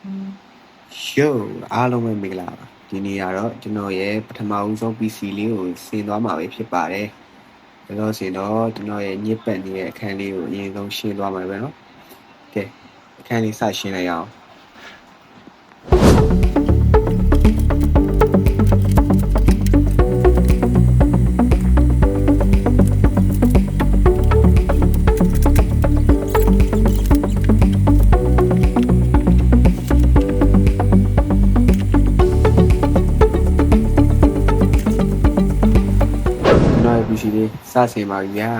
Yo အားလုံးပဲမင်္ဂလာပါဒီနေ့ကတော့ကျွန်တော်ရဲ့ပထမဦးဆုံး PC လေးကိုဆင်သွားမှာပဲဖြစ်ပါတယ်ဒါတော့ဆိုတော့ကျွန်တော်ရဲ့ညစ်ပတ်နေတဲ့အခန်းလေးကိုအရင်ဆုံးရှင်းသွားမှာပဲเนาะကဲအခန်းလေးစရှင်းလိုက်အောင်PC လေးစဆင်ပါပြီဗျာ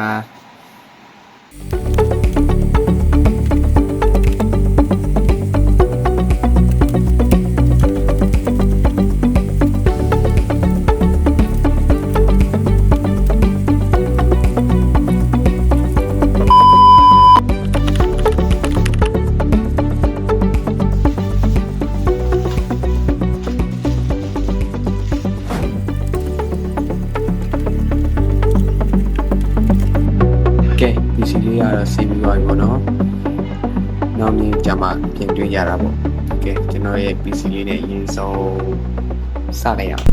PC လေးကတော့ဆင်ပြီးသွားပြီပေါ့နော်နောက်နေ့ကျမှပြင်တွေ့ရတာပေါ့ကဲကျွန်တော်ရဲ့ PC လေးနဲ့အရင်ဆုံးစလိုက်အောင်